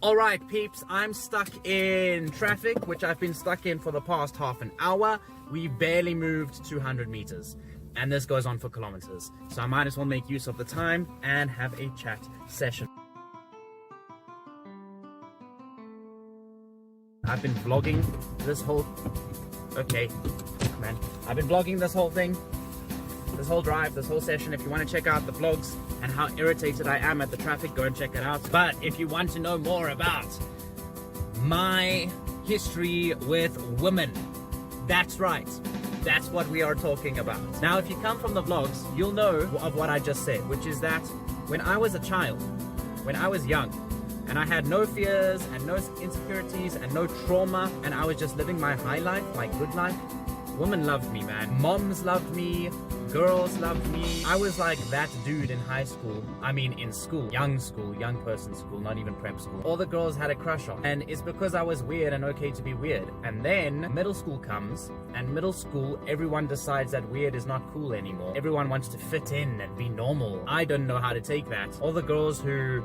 Alright peeps, I'm stuck in traffic, which I've been stuck in for the past half an hour. We barely moved 200 meters. And this goes on for kilometers. So I might as well make use of the time and have a chat session. I've been vlogging this whole... Okay, man. I've been vlogging this whole thing. This whole drive, this whole session. If you want to check out the vlogs and how irritated I am at the traffic, go and check it out. But if you want to know more about my history with women, that's right. That's what we are talking about. Now, if you come from the vlogs, you'll know of what I just said, which is that when I was a child, when I was young, and I had no fears and no insecurities and no trauma, and I was just living my high life, my good life, women loved me, man. Moms loved me. Girls loved me. I was like that dude in high school. I mean in school, young person school, not even prep school. All the girls had a crush on. And it's because I was weird and okay to be weird. And then middle school comes, and middle school, everyone decides that weird is not cool anymore. Everyone wants to fit in and be normal. I don't know how to take that. All the girls who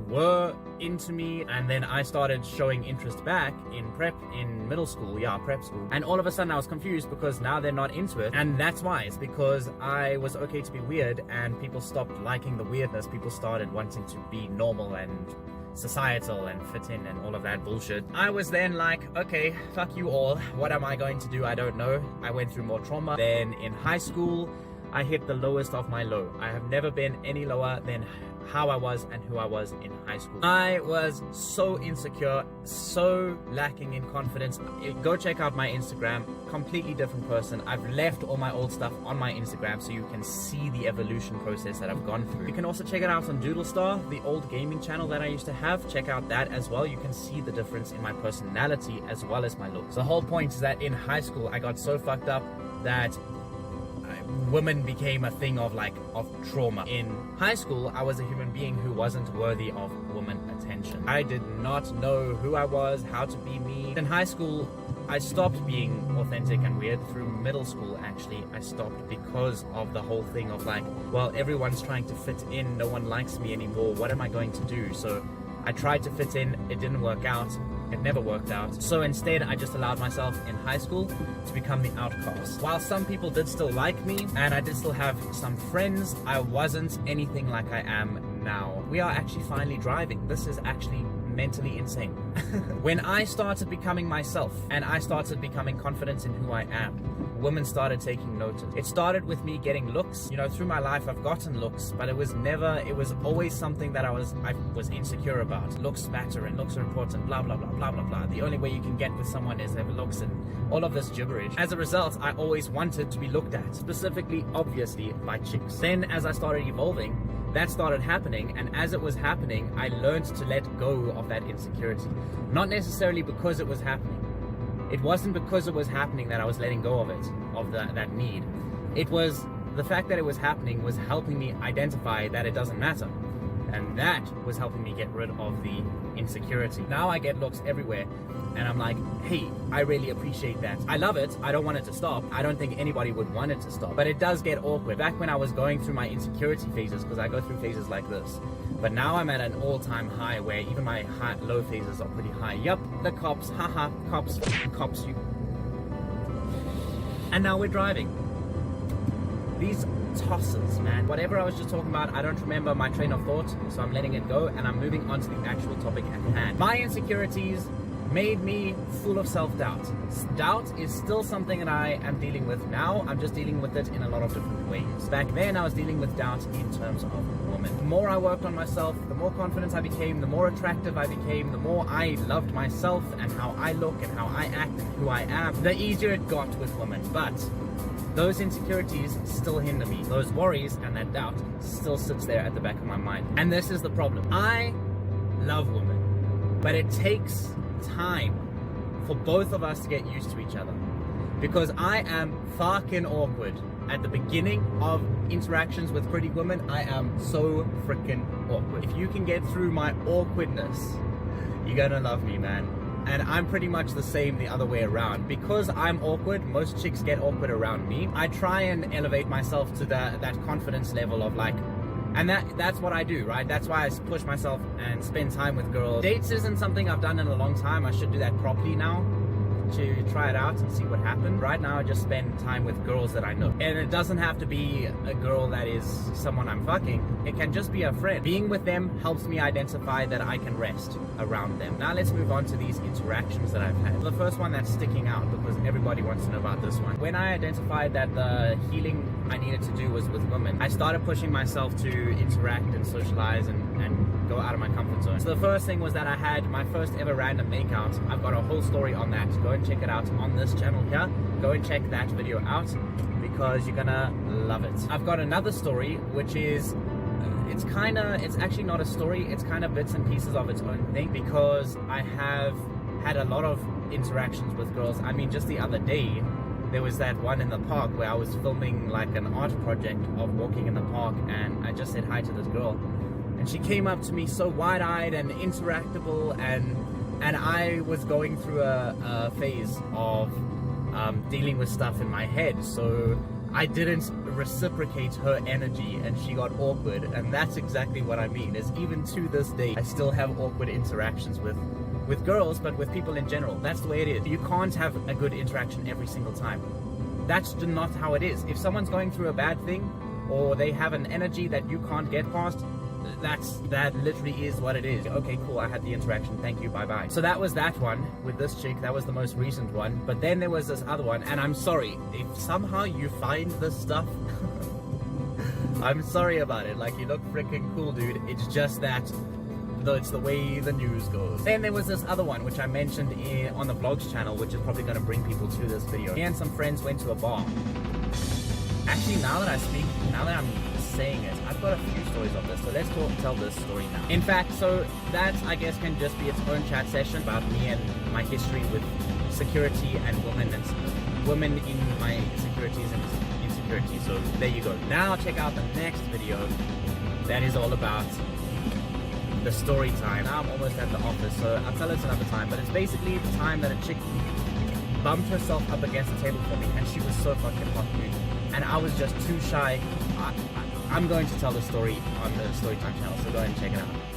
were into me, and then I started showing interest back in middle school, prep school, and all of a sudden I was confused because now they're not into it. And that's why, it's because I was okay to be weird and people stopped liking the weirdness. People started wanting to be normal and societal and fit in and all of that bullshit. I was then like, okay, fuck you all, what am I going to do? I don't know. I went through more trauma. Then in high school I hit the lowest of my low. I have never been any lower than how I was and who I was in high school. I was so insecure, so lacking in confidence. Go check out my Instagram, completely different person. I've left all my old stuff on my Instagram so you can see the evolution process that I've gone through. You can also check it out on Doodlestar, the old gaming channel that I used to have. Check out that as well. You can see the difference in my personality as well as my looks. The whole point is that in high school I got so fucked up that women became a thing of trauma. In high school, I was a human being who wasn't worthy of woman attention. I did not know who I was, how to be me. In high school, I stopped being authentic and weird. Through middle school, actually, I stopped because of the whole thing of well, everyone's trying to fit in, no one likes me anymore, what am I going to do? So I tried to fit in, it didn't work out. It never worked out. So instead, I just allowed myself in high school to become the outcast. While some people did still like me, and I did still have some friends, I wasn't anything like I am now. We are actually finally driving. This is actually mentally insane. When I started becoming myself, and I started becoming confident in who I am, women started taking notice. It started with me getting looks. You know, through my life I've gotten looks, but it was always something that I was insecure about. Looks matter and looks are important, blah blah blah blah blah blah. The only way you can get with someone is have looks and all of this gibberish. As a result, I always wanted to be looked at, specifically, obviously, by chicks. Then as I started evolving, that started happening, and as it was happening, I learned to let go of that insecurity. Not necessarily because it was happening. It wasn't because it was happening that I was letting go of it, of that need. It was the fact that it was happening was helping me identify that it doesn't matter. And that was helping me get rid of the insecurity. Now I get looks everywhere, and I'm like, hey, I really appreciate that. I love it. I don't want it to stop. I don't think anybody would want it to stop. But it does get awkward. Back when I was going through my insecurity phases, because I go through phases like this. But now I'm at an all-time high where even my low phases are pretty high. Yup, the cops, haha, cops, you. And now we're driving. These tosses, man. Whatever I was just talking about, I don't remember my train of thought, so I'm letting it go, and I'm moving on to the actual topic at hand. My insecurities made me full of self-doubt. Doubt is still something that I am dealing with now. I'm just dealing with it in a lot of different ways. Back then, I was dealing with doubt in terms of women. The more I worked on myself, the more confident I became, the more attractive I became, the more I loved myself and how I look and how I act and who I am, the easier it got with women. But those insecurities still hinder me. Those worries and that doubt still sits there at the back of my mind. And this is the problem. I love women, but it takes time for both of us to get used to each other. Because I am fucking awkward. At the beginning of interactions with pretty women, I am so freaking awkward. If you can get through my awkwardness, you're gonna love me, man. And I'm pretty much the same the other way around. Because I'm awkward, most chicks get awkward around me. I try and elevate myself to that confidence level of And that's what I do, right? That's why I push myself and spend time with girls. Dates isn't something I've done in a long time. I should do that properly now, to try it out and see what happens. Right now I just spend time with girls that I know, and it doesn't have to be a girl that is someone I'm fucking. It can just be a friend. Being with them helps me identify that I can rest around them. Now let's move on to these interactions that I've had. The first one that's sticking out, because everybody wants to know about this one. When I identified that the healing I needed to do was with women, I started pushing myself to interact and socialize and go out of my comfort zone. So the first thing was that I had my first ever random makeout. I've got a whole story on that. Go and check it out on this channel here. Go and check that video out because you're gonna love it. I've got another story which is it's actually not a story, it's kind of bits and pieces of its own thing, because I have had a lot of interactions with girls. I mean, just the other day there was that one in the park where I was filming like an art project of walking in the park, and I just said hi to this girl, and she came up to me so wide-eyed and interactable, and I was going through a phase of dealing with stuff in my head, so I didn't reciprocate her energy and she got awkward. And that's exactly what I mean, is even to this day I still have awkward interactions with girls, but with people in general. That's the way it is. You can't have a good interaction every single time. That's not how it is. If someone's going through a bad thing, or they have an energy that you can't get past, that literally is what it is. Okay, cool, I had the interaction, thank you, bye bye. So that was that one with this chick. That was the most recent one. But then there was this other one, and I'm sorry if somehow you find this stuff I'm sorry about it. Like, you look freaking cool, dude. It's just that though it's the way the news goes. Then there was this other one which I mentioned on the vlogs channel, which is probably going to bring people to this video. Me and some friends went to a bar. Actually, now that I'm saying it, I've got a few stories of this, so let's tell this story now. In fact, so that, I guess, can just be its own chat session about me and my history with security and women in my insecurities and insecurities. So there you go. Now check out the next video that is all about the story time. Now I'm almost at the office, so I'll tell it another time, but it's basically the time that a chick bumped herself up against the table for me, and she was so fucking hot, dude. And I was just too shy. I'm going to tell the story on the Storytime channel, so go ahead and check it out.